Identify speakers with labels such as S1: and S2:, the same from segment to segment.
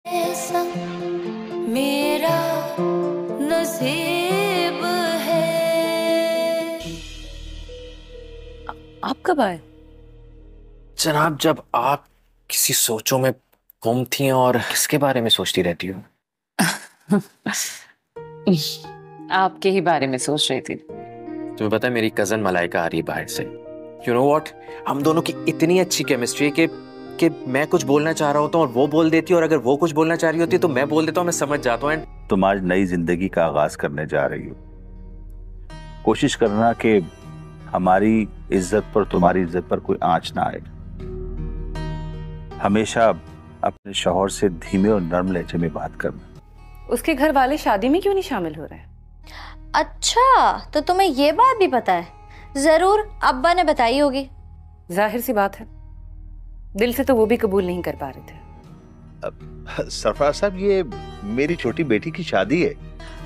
S1: ऐसा मेरा नसीब है।
S2: आप कब आए?
S3: जनाब, जब आप किसी सोचों में गुम थी और किसके बारे में सोचती रहती हो?
S2: आपके ही बारे में सोच रही थी।
S3: तुम्हें पता है मेरी कजन मलाइका आ रही है बाहर से। यू नो व्हाट, हम दोनों की इतनी अच्छी केमिस्ट्री है कि मैं कुछ बोलना चाह रहा होता हूँ और वो बोल देती है, और अगर वो कुछ बोलना चाह रही होती है तो मैं बोल देता हूँ, मैं समझ जाता हूँ।
S4: तुम आज नई जिंदगी का आगाज करने जा रही हो। कोशिश करना कि हमारी इज्जत पर, तुम्हारी इज्जत पर कोई आंच ना आए। हमेशा अपने शौहर से धीमे और नर्म लहजे में बात करना।
S2: उसके घर वाले शादी में क्यों नहीं शामिल हो रहे हैं?
S5: अच्छा, तो तुम्हें ये बात भी पता है? जरूर अब्बा ने बताई होगी।
S2: जाहिर सी बात है, दिल से तो वो भी कबूल नहीं कर पा रहे थे।
S6: सरफराज साहब, ये मेरी छोटी बेटी की शादी है।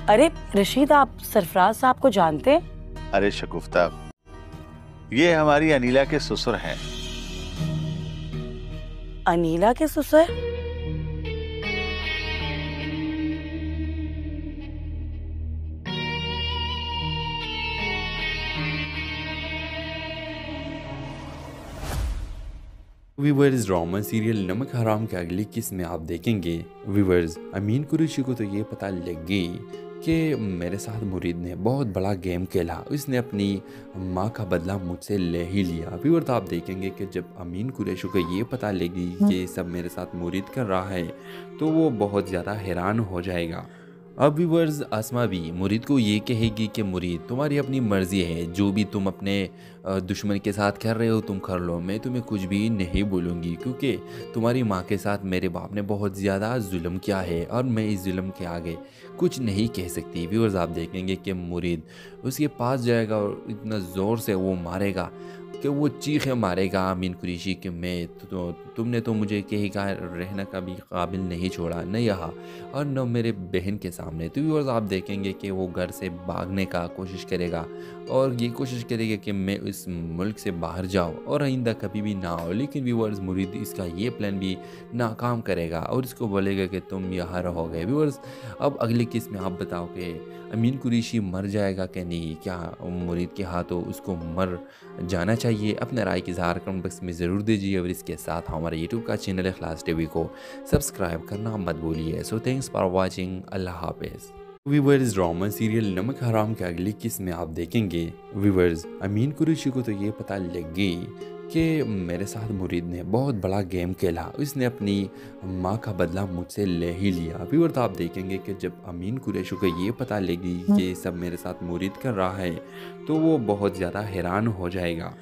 S7: अरे रशीद, आप सरफराज साहब को जानते हैं?
S6: अरे शगुफ्ता, ये हमारी अनीला के ससुर हैं।
S7: अनीला के ससुर?
S8: व्यूवर्स, ड्रामा सीरियल नमक हराम के अगली किस्त में आप देखेंगे व्यूवर्स, अमीन कुरैशी को तो ये पता लग गई कि मेरे साथ मुरीद ने बहुत बड़ा गेम खेला, उसने अपनी माँ का बदला मुझसे ले ही लिया। व्यूवर्स, आप देखेंगे कि जब अमीन कुरैशी को ये पता लगी कि सब मेरे साथ मुरीद कर रहा है तो वो बहुत ज़्यादा हैरान हो जाएगा। अब व्यूवर्स, आसमा भी मुरीद को ये कहेगी कि मुरीद, तुम्हारी अपनी मर्ज़ी है, जो भी तुम अपने दुश्मन के साथ कर रहे हो तुम कर लो, मैं तुम्हें कुछ भी नहीं बोलूँगी, क्योंकि तुम्हारी माँ के साथ मेरे बाप ने बहुत ज़्यादा जुल्म किया है और मैं इस जुल्म के आगे कुछ नहीं कह सकती। व्यूवर्स, आप देखेंगे कि मुरीद उसके पास जाएगा और इतना ज़ोर से वो मारेगा कि वो चीखें मारेगा अमीन कुरैशी कि मैं तुमने तो मुझे कहीं का रहने का भी काबिल नहीं छोड़ा, न यहाँ और न मेरे बहन के सामने। तो व्यूअर्स, आप देखेंगे कि वो घर से भागने का कोशिश करेगा और ये कोशिश करेगा कि मैं इस मुल्क से बाहर जाऊँ और आइंदा कभी भी ना हो। लेकिन व्यूअर्स, मुरीद इसका ये प्लान भी नाकाम करेगा और इसको बोलेगा कि तुम यहाँ रहोगे। व्यूअर्स, अब अगले किस्त में आप बताओ कि अमीन कुरैशी मर जाएगा कि नहीं, क्या मुरीद के हाथों उसको मर जाना चाहिए? अपने राय की इज़हार कमेंट बॉक्स में ज़रूर दीजिए और इसके साथ हमारे यूट्यूब का चैनल इखलास टीवी को सब्सक्राइब करना मत भूलिए। सो थैंक्स फॉर वाचिंग, अल्लाह हाफिज़। व्यूवर्स, ड्रामा सीरियल नमक हराम के अगली किस्त में आप देखेंगे व्यूवर्स, अमीन कुरैशी को तो ये पता लग गई कि मेरे साथ मुरीद ने बहुत बड़ा गेम खेला, उसने अपनी माँ का बदला मुझसे ले ही लिया। व्यूअर्स, आप देखेंगे कि जब अमीन कुरैशी को ये पता लगी कि सब मेरे साथ मुरीद कर रहा है तो वो बहुत ज़्यादा हैरान हो जाएगा।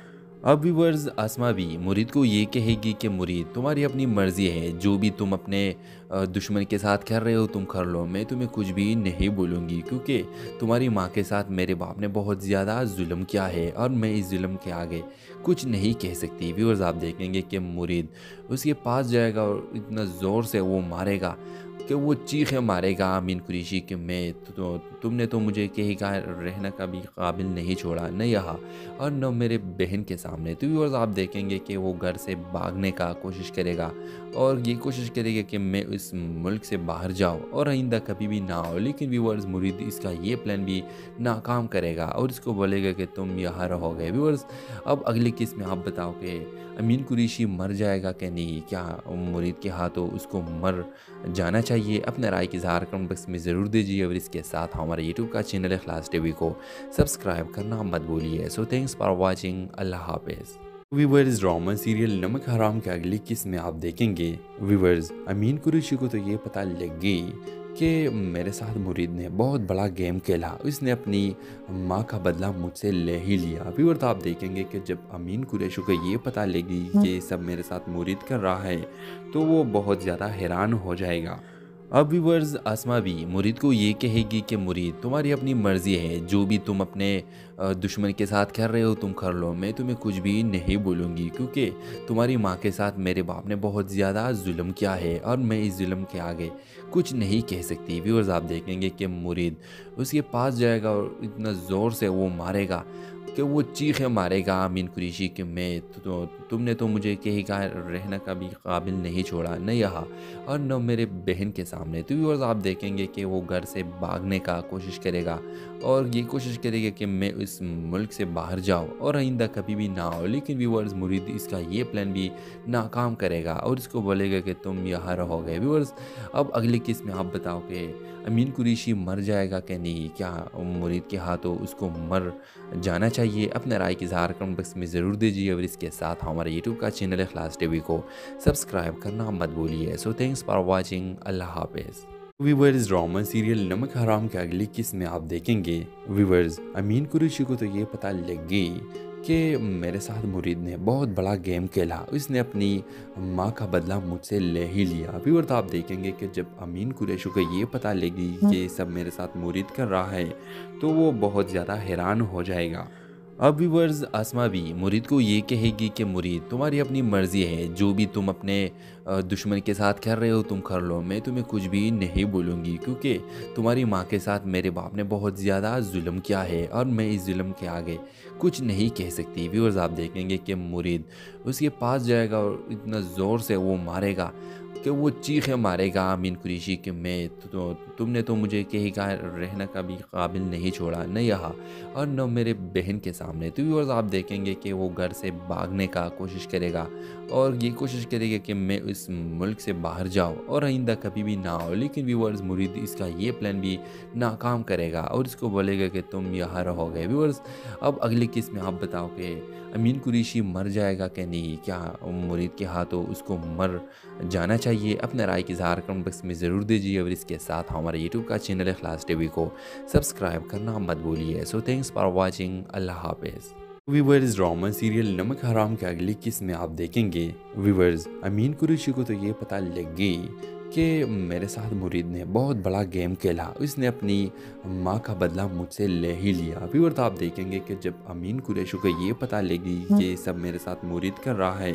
S8: अब व्यूवर्स, आसमा भी मुरीद को ये कहेगी कि मुरीद, तुम्हारी अपनी मर्ज़ी है, जो भी तुम अपने दुश्मन के साथ कर रहे हो तुम कर लो, मैं तुम्हें कुछ भी नहीं बोलूँगी, क्योंकि तुम्हारी माँ के साथ मेरे बाप ने बहुत ज़्यादा जुल्म किया है और मैं इस जुल्म के आगे कुछ नहीं कह सकती। व्यूअर्स, आप देखेंगे कि मुरीद उसके पास जाएगा और इतना ज़ोर से वो मारेगा कि वो चीखें मारेगा अमीन कुरैशी कि मैं तुमने तो मुझे कहीं का रहने का भी काबिल नहीं छोड़ा, न यहाँ और न मेरे बहन के सामने। तो व्यूअर्स, आप देखेंगे कि वो घर से भागने का कोशिश करेगा और ये कोशिश करेगा कि मैं इस मुल्क से बाहर जाऊँ और आइंदा कभी भी ना हो। लेकिन व्यूअर्स, मुरीद इसका ये प्लान भी नाकाम करेगा और इसको बोलेगा कि तुम यहाँ रहोगे। व्यूअर्स, अब अगले किस्त में आप बताओ कि अमीन कुरैशी मर जाएगा कि नहीं, क्या मुरीद के हाथों उसको मर जाना चाहिए? अपने राय की इज़हार कमेंट बॉक्स में ज़रूर दीजिए और इसके साथ हमारे यूट्यूब का चैनल इखलास टीवी को सब्सक्राइब करना मत भूलिए। सो थैंक्स फॉर वाचिंग, अल्लाह हाफिज़। व्यूवर्स, ड्रामा सीरियल नमक हराम के अगली किस्त में आप देखेंगे व्यूवर्स, अमीन कुरैशी को तो ये पता लग गई कि मेरे साथ मुरीद ने बहुत बड़ा गेम खेला, उसने अपनी माँ का बदला मुझसे ले ही लिया। व्यूअर्स, आप देखेंगे कि जब अमीन कुरैशी को ये पता लगी कि सब मेरे साथ मुरीद कर रहा है तो वो बहुत ज़्यादा हैरान हो जाएगा। अब व्यूवर्स, आसमा भी मुरीद को ये कहेगी कि मुरीद, तुम्हारी अपनी मर्ज़ी है, जो भी तुम अपने दुश्मन के साथ कर रहे हो तुम कर लो, मैं तुम्हें कुछ भी नहीं बोलूँगी, क्योंकि तुम्हारी माँ के साथ मेरे बाप ने बहुत ज़्यादा जुल्म किया है और मैं इस जुल्म के आगे कुछ नहीं कह सकती। व्यूअर्स, आप देखेंगे कि मुरीद उसके पास जाएगा और इतना ज़ोर से वो मारेगा कि वो चीखे मारेगा अमीन कुरैशी कि मैं तुमने तो मुझे कहीं का रहने का भी काबिल नहीं छोड़ा, न यहाँ और न मेरे बहन के सामने। तो व्यूअर्स आप देखेंगे कि वो घर से भागने का कोशिश करेगा और ये कोशिश करेगा कि मैं इस मुल्क से बाहर जाऊँ और आइंदा कभी भी ना हो। लेकिन व्यूअर्स मुरीद इसका ये प्लान भी नाकाम करेगा और इसको बोलेगा कि तुम यहाँ रहोगे। व्यूअर्स अब अगली किस्त में आप बताओ कि अमीन कुरैशी मर जाएगा कि नहीं, क्या मुरीद के हाथों उसको मर जाना चाहिए? अपने राय की इज़हार कमेंट बॉक्स में ज़रूर दीजिए और इसके साथ हमारे यूट्यूब का चैनल इखलास टीवी को सब्सक्राइब करना मत भूलिए। सो थैंक्स फॉर वॉचिंग, अल्लाह हाफिज़। व्यूअर्स ड्रामा सीरियल नमक हराम के अगली किस्त में आप देखेंगे व्यूअर्स अमीन कुरैशी को तो ये पता लग गई कि मेरे साथ मुरीद ने बहुत बड़ा गेम खेला, उसने अपनी माँ का बदला मुझसे ले ही लिया। व्यूअर्स आप देखेंगे कि जब अमीन कुरैशी को ये पता लगी कि सब मेरे साथ मुरीद कर रहा है तो वो बहुत ज़्यादा हैरान हो जाएगा। अब व्यूअर्स आसमा भी मुरीद को ये कहेगी कि मुरीद तुम्हारी अपनी मर्ज़ी है, जो भी तुम अपने दुश्मन के साथ कर रहे हो तुम कर लो, मैं तुम्हें कुछ भी नहीं बोलूँगी क्योंकि तुम्हारी माँ के साथ मेरे बाप ने बहुत ज़्यादा जुल्म किया है और मैं इस जुल्म के आगे कुछ नहीं कह सकती। व्यूअर्स आप देखेंगे कि मुरीद उसके पास जाएगा और इतना ज़ोर से वो मारेगा कि वो चीखे मारेगा अमीन कुरैशी कि मैं तुमने तो मुझे कहीं का रहने का भी काबिल नहीं छोड़ा, न यहाँ और न मेरे बहन के सामने। तो व्यूअर्स आप देखेंगे कि वो घर से भागने का कोशिश करेगा और ये कोशिश करेगा कि मैं इस मुल्क से बाहर जाऊँ और आइंदा कभी भी ना हो। लेकिन व्यूअर्स मुरीद इसका ये प्लान भी नाकाम करेगा और इसको बोलेगा कि तुम यहाँ रहोगे। व्यूअर्स अब अगली किस्त में आप बताओ कि अमीन कुरैशी मर जाएगा कि नहीं, क्या मुरीद के हाथों उसको मर जाना चाहिए? अपने राय की इज़हार कमेंट बॉक्स में ज़रूर दीजिए और इसके साथ हमारे यूट्यूब का चैनल इखलास टीवी को सब्सक्राइब करना मत भूलिए। सो थैंक्स फॉर वॉचिंग, अल्लाह हाफिज़। व्यूअर्स ड्रामा सीरियल नमक हराम के अगली किस्त में आप देखेंगे व्यूअर्स अमीन कुरैशी को तो ये पता लग गई कि मेरे साथ मुरीद ने बहुत बड़ा गेम खेला, उसने अपनी माँ का बदला मुझसे ले ही लिया। व्यूअर्स आप देखेंगे कि जब अमीन कुरैशी को ये पता लगी कि सब मेरे साथ मुरीद कर रहा है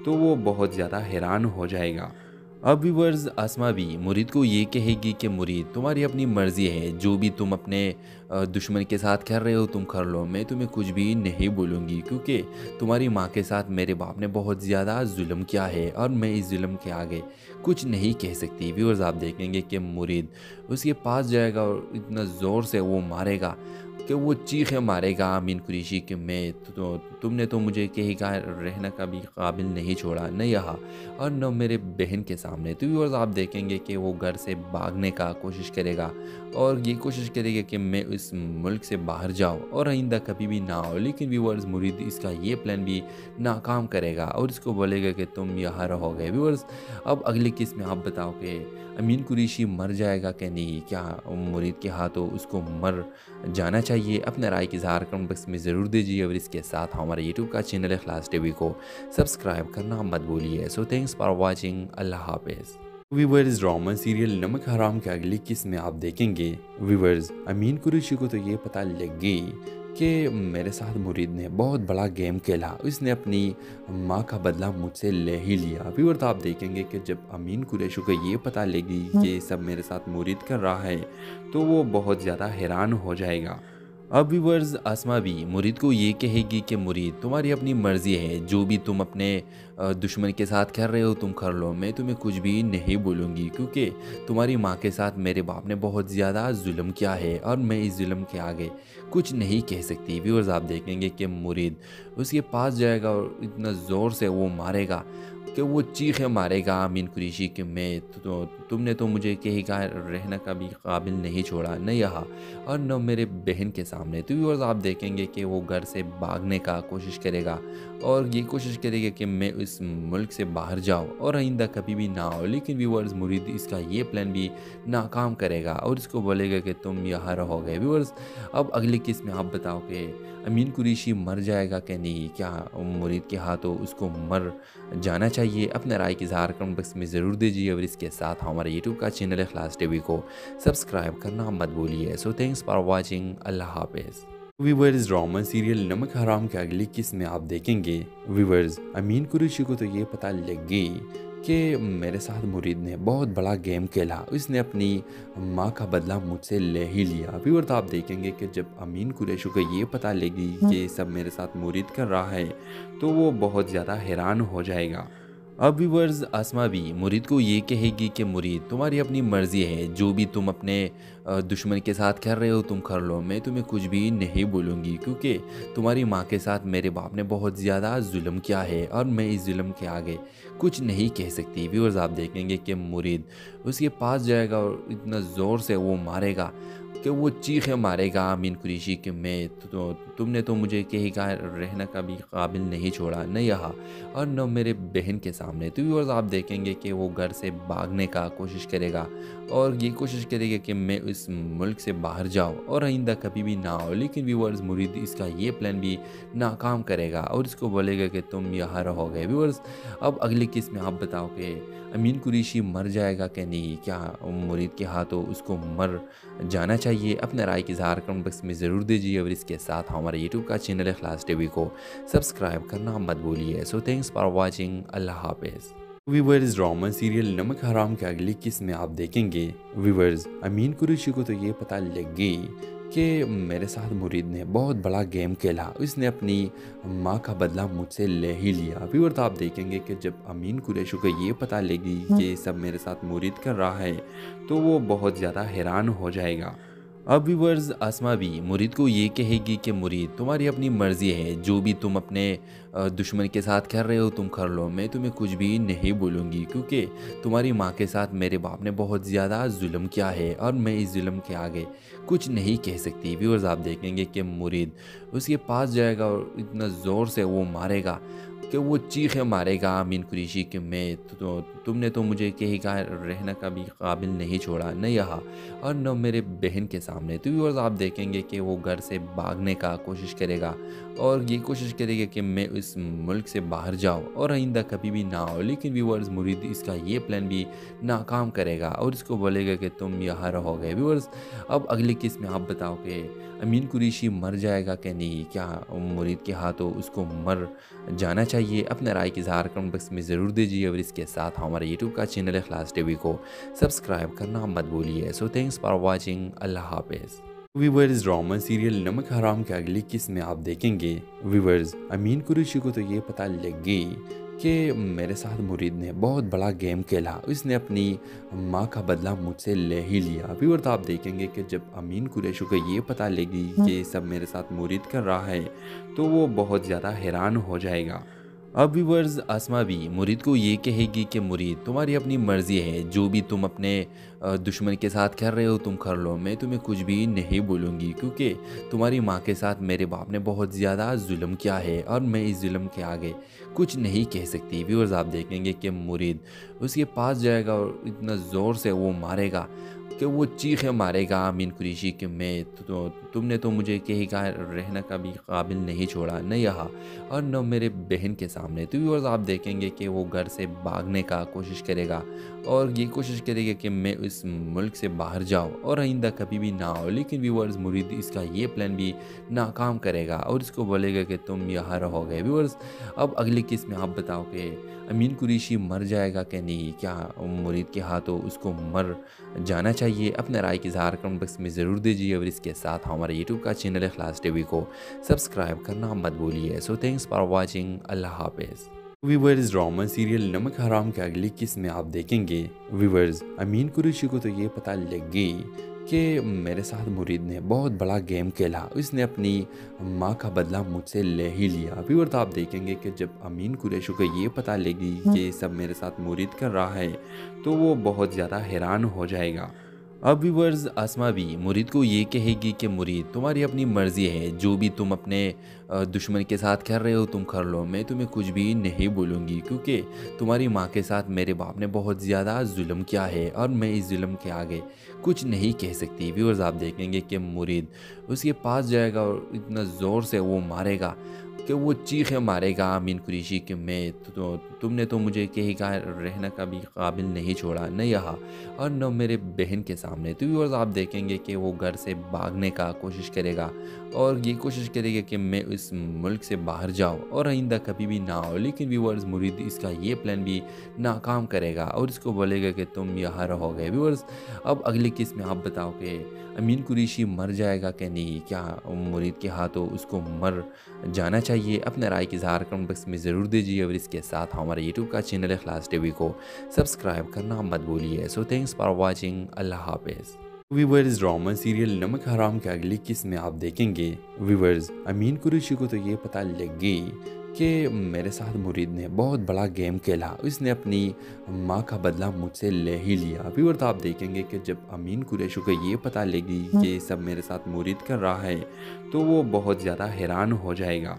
S8: तो वो बहुत ज़्यादा हैरान हो जाएगा। अब व्यूअर्स आसमा भी मुरीद को ये कहेगी कि मुरीद तुम्हारी अपनी मर्ज़ी है, जो भी तुम अपने दुश्मन के साथ कर रहे हो तुम कर लो, मैं तुम्हें कुछ भी नहीं बोलूँगी क्योंकि तुम्हारी माँ के साथ मेरे बाप ने बहुत ज़्यादा जुल्म किया है और मैं इस जुल्म के आगे कुछ नहीं कह सकती। व्यूअर्स आप देखेंगे कि मुरीद उसके पास जाएगा और इतना ज़ोर से वो मारेगा कि वो चीखे मारेगा अमीन कुरैशी कि मैं तुमने तो मुझे कहीं का रहने का भी काबिल नहीं छोड़ा, न यहाँ और न मेरे बहन के सामने। तो व्यूअर्स आप देखेंगे कि वो घर से भागने का कोशिश करेगा और ये कोशिश करेगा कि मैं इस मुल्क से बाहर जाऊँ और आइंदा कभी भी ना हो। लेकिन व्यूअर्स मुरीद इसका ये प्लान भी नाकाम करेगा और इसको बोलेगा कि तुम यहाँ रहोगे। व्यूअर्स अब अगली किस्त में आप बताओ कि अमीन कुरैशी मर जाएगा कि नहीं, क्या मुरीद के हाथों उसको मर जाना चाहिए? अपने राय की इज़हार कमेंट बॉक्स में ज़रूर दीजिए और इसके साथ हमारे यूट्यूब का चैनल इखलास टीवी को सब्सक्राइब करना मत भूलिए। सो थैंक्स फॉर वॉचिंग, अल्लाह हाफिज़। व्यूअर्स ड्रामा सीरियल नमक हराम के अगली किस्त में आप देखेंगे व्यूअर्स अमीन कुरैशी को तो ये पता लग गई कि मेरे साथ मुरीद ने बहुत बड़ा गेम खेला, उसने अपनी माँ का बदला मुझसे ले ही लिया। व्यूअर्स आप देखेंगे कि जब अमीन कुरैशी को ये पता लगी कि सब मेरे साथ मुरीद कर रहा है तो वो बहुत ज़्यादा हैरान हो जाएगा। अब व्यूअर्स आसमा भी मुरीद को ये कहेगी कि मुरीद तुम्हारी अपनी मर्ज़ी है, जो भी तुम अपने दुश्मन के साथ कर रहे हो तुम कर लो, मैं तुम्हें कुछ भी नहीं बोलूँगी क्योंकि तुम्हारी माँ के साथ मेरे बाप ने बहुत ज़्यादा जुल्म किया है और मैं इस जुल्म के आगे कुछ नहीं कह सकती। व्यूअर्स आप देखेंगे कि मुरीद उसके पास जाएगा और इतना ज़ोर से वो मारेगा कि वो चीखे मारेगा अमीन कुरैशी कि मैं तुमने तो मुझे कहीं का रहने का भी काबिल नहीं छोड़ा, न यहाँ और न मेरे बहन के सामने। तो व्यूअर्स आप देखेंगे कि वो घर से भागने का कोशिश करेगा और ये कोशिश करेगा कि मैं इस मुल्क से बाहर जाऊँ और आइंदा कभी भी ना हो। लेकिन व्यूअर्स मुरीद इसका ये प्लान भी नाकाम करेगा और इसको बोलेगा कि तुम यहाँ रहोगे। व्यूअर्स अब अगली किस्त में आप बताओ कि अमीन कुरैशी मर जाएगा कि नहीं, क्या मुरीद के हाथों उसको मर जाना चाहिए? अपने राय की इज़हार कमेंट बॉक्स में ज़रूर दीजिए और इसके साथ हमारे यूट्यूब का चैनल इखलास टीवी को सब्सक्राइब करना मत भूलिए। सो थैंक्स फॉर वॉचिंग, अल्लाह हाफिज़। व्यूअर्स ड्रामा सीरियल नमक हराम के अगली किस्त में आप देखेंगे व्यूअर्स अमीन कुरैशी को तो ये पता लग गई कि मेरे साथ मुरीद ने बहुत बड़ा गेम खेला, उसने अपनी माँ का बदला मुझसे ले ही लिया। व्यूअर तो आप देखेंगे कि जब अमीन कुरैशी को ये पता लगी कि ये सब मेरे साथ मुरीद कर रहा है तो वो बहुत ज़्यादा हैरान हो जाएगा। अब व्यूअर्स अस्मा भी मुरीद को ये कहेगी कि मुरीद तुम्हारी अपनी मर्ज़ी है, जो भी तुम अपने दुश्मन के साथ कर रहे हो तुम कर लो, मैं तुम्हें कुछ भी नहीं बोलूँगी क्योंकि तुम्हारी माँ के साथ मेरे बाप ने बहुत ज़्यादा जुल्म किया है और मैं इस जुल्म के आगे कुछ नहीं कह सकती। व्यूअर्स आप देखेंगे कि मुरीद उसके पास जाएगा और इतना ज़ोर से वो मारेगा कि वो चीखे मारेगा अमीन कुरैशी कि मैं तुमने तो मुझे कहीं का रहने का भी काबिल नहीं छोड़ा, न यहाँ और न मेरे बहन के सामने। तो व्यूअर्स आप देखेंगे कि वो घर से भागने का कोशिश करेगा और ये कोशिश करेगा कि मैं इस मुल्क से बाहर जाऊँ और आइंदा कभी भी ना हो। लेकिन व्यूअर्स मुरीद इसका ये प्लान भी नाकाम करेगा और इसको बोलेगा कि तुम यहाँ रहोगे। व्यूअर्स अब अगले किस में आप बताओ कि अमीन कुरैशी मर जाएगा कि नहीं, क्या मुरीद के हाथों उसको मर जाना चाहिए? अपने राय की इज़हार कमेंट बॉक्स में ज़रूर दीजिए और इसके साथ हमारे यूट्यूब का चैनल इखलास टीवी को सब्सक्राइब करना मत भूलिए। सो थैंक्स फॉर वाचिंग, अल्लाह हाफिज़। व्यूअर्स ड्रामा सीरियल नमक हराम के अगली किस्त में आप देखेंगे व्यूअर्स अमीन कुरैशी को तो ये पता लग गई कि मेरे साथ मुरीद ने बहुत बड़ा गेम खेला, उसने अपनी माँ का बदला मुझसे ले ही लिया। व्यूअर तो आप देखेंगे कि जब अमीन कुरैशी को ये पता लगी कि ये सब मेरे साथ मुरीद कर रहा है तो वो बहुत ज़्यादा हैरान हो जाएगा। अब व्यूअर्स अस्मा भी मुरीद को ये कहेगी कि मुरीद तुम्हारी अपनी मर्ज़ी है, जो भी तुम अपने दुश्मन के साथ कर रहे हो तुम कर लो, मैं तुम्हें कुछ भी नहीं बोलूँगी क्योंकि तुम्हारी माँ के साथ मेरे बाप ने बहुत ज़्यादा जुल्म किया है और मैं इस जुल्म के आगे कुछ नहीं कह सकती। व्यूअर्स आप देखेंगे कि मुरीद उसके पास जाएगा और इतना ज़ोर से वो मारेगा कि वो चीखे मारेगा अमीन कुरैशी कि मैं तुमने तो मुझे कहीं का रहने का भी काबिल नहीं छोड़ा, न यहाँ और न मेरे बहन के सामने। तो व्यूअर्स आप देखेंगे कि वो घर से भागने का कोशिश करेगा और ये कोशिश करेगा कि मैं इस मुल्क से बाहर जाऊँ और आइंदा कभी भी ना हो। लेकिन व्यूअर्स मुरीद इसका ये प्लान भी नाकाम करेगा और इसको बोलेगा कि तुम यहाँ रहोगे। व्यूअर्स अब अगले किस्त में आप बताओ कि अमीन कुरैशी मर जाएगा कि नहीं, क्या मुरीद के हाथों उसको मर जाना चाहिए? अपने राय की इज़हार कमेंट बॉक्स में ज़रूर दीजिए और इसके साथ हमारे यूट्यूब का चैनल इखलास टीवी को सब्सक्राइब करना मत भूलिए। सो थैंक्स फॉर वाचिंग, अल्लाह हाफिज़। व्यूअर्स ड्रामा सीरियल नमक हराम के अगली किस्त में आप देखेंगे व्यूअर्स अमीन कुरैशी को तो ये पता लग गई कि मेरे साथ मुरीद ने बहुत बड़ा गेम खेला, उसने अपनी माँ का बदला मुझसे ले ही लिया। व्यूअर तो आप देखेंगे कि जब अमीन कुरैशी को ये पता लगी कि ये सब मेरे साथ मुरीद कर रहा है तो वो बहुत ज़्यादा हैरान हो जाएगा। अब व्यूअर्स अस्मा भी मुरीद को ये कहेगी कि मुरीद तुम्हारी अपनी मर्ज़ी है, जो भी तुम अपने दुश्मन के साथ कर रहे हो तुम कर लो, मैं तुम्हें कुछ भी नहीं बोलूँगी क्योंकि तुम्हारी माँ के साथ मेरे बाप ने बहुत ज़्यादा जुल्म किया है और मैं इस जुल्म के आगे कुछ नहीं कह सकती। व्यूअर्स आप देखेंगे कि मुरीद उसके पास जाएगा और इतना ज़ोर से वो मारेगा कि वो चीखे मारेगा अमीन कुरैशी कि मैं तुमने तो मुझे कहीं का रहने का भी काबिल नहीं छोड़ा, न यहाँ और न मेरे बहन के सामने। तो व्यूअर्स आप देखेंगे कि वो घर से भागने का कोशिश करेगा और ये कोशिश करेगा कि मैं इस मुल्क से बाहर जाऊँ और आइंदा कभी भी ना हो। लेकिन व्यूअर्स मुरीद इसका ये प्लान भी नाकाम करेगा और इसको बोलेगा कि तुम यहाँ रहोगे। व्यूअर्स अब अगले किस्त में आप बताओ कि अमीन कुरैशी मर जाएगा कि नहीं, क्या मुरीद के हाथों उसको मर जाना चाहिए? अपने राय की इज़हार कमेंट बॉक्स में ज़रूर दीजिए और इसके साथ हमारे यूट्यूब का चैनल इखलास टीवी को सब्सक्राइब करना मत भूलिए। सो थैंक्स फॉर वाचिंग, अल्लाह हाफिज़। व्यूअर्स ड्रामा सीरियल नमक हराम के अगली किस्त में आप देखेंगे व्यूअर्स अमीन कुरैशी को तो ये पता लग गई कि मेरे साथ मुरीद ने बहुत बड़ा गेम खेला, उसने अपनी माँ का बदला मुझसे ले ही लिया। व्यूअर तो आप देखेंगे कि जब अमीन कुरैशी को ये पता लगी कि ये सब मेरे साथ मुरीद कर रहा है तो वो बहुत ज़्यादा हैरान हो जाएगा। अब व्यूअर्स अस्मा भी मुरीद को ये कहेगी कि मुरीद तुम्हारी अपनी मर्ज़ी है, जो भी तुम अपने दुश्मन के साथ कर रहे हो तुम कर लो, मैं तुम्हें कुछ भी नहीं बोलूँगी क्योंकि तुम्हारी माँ के साथ मेरे बाप ने बहुत ज़्यादा जुल्म किया है और मैं इस जुल्म के आगे कुछ नहीं कह सकती। व्यूअर्स आप देखेंगे कि मुरीद उसके पास जाएगा और इतना ज़ोर से वो मारेगा कि वो चीखें मारेगा अमीन कुरैशी कि मैं तुमने तो मुझे कहीं का रहने का भी काबिल नहीं छोड़ा, न यहाँ और न मेरे बहन के सामने। तो व्यूअर्स आप देखेंगे कि वो घर से भागने का कोशिश करेगा और ये कोशिश करेगा कि मैं इस मुल्क से बाहर जाऊँ और आइंदा कभी भी ना हो। लेकिन व्यूअर्स मुरीद इसका ये प्लान भी नाकाम करेगा और इसको बोलेगा कि तुम यहाँ रहोगे। व्यूअर्स अब अगले केस में आप बताओ कि अमीन कुरैशी मर जाएगा कि नहीं, क्या मुरीद के हाथों उसको मर जाना चाहिए? अपने राय की इज़हार कमेंट बॉक्स में ज़रूर दीजिए और इसके साथ हमारे यूट्यूब का चैनल इखलास टीवी को सब्सक्राइब करना मत भूलिए। सो थैंक्स फॉर वॉचिंग, अल्लाह हाफिज़। व्यूअर्स ड्रामा सीरियल नमक हराम के अगली किस्त में आप देखेंगे व्यूअर्स अमीन कुरैशी को तो ये पता लग गई कि मेरे साथ मुरीद ने बहुत बड़ा गेम खेला, उसने अपनी माँ का बदला मुझसे ले ही लिया। व्यूअर्स आप देखेंगे कि जब अमीन कुरैशी को ये पता लगी कि सब मेरे साथ मुरीद कर रहा है तो वो बहुत ज़्यादा हैरान हो जाएगा।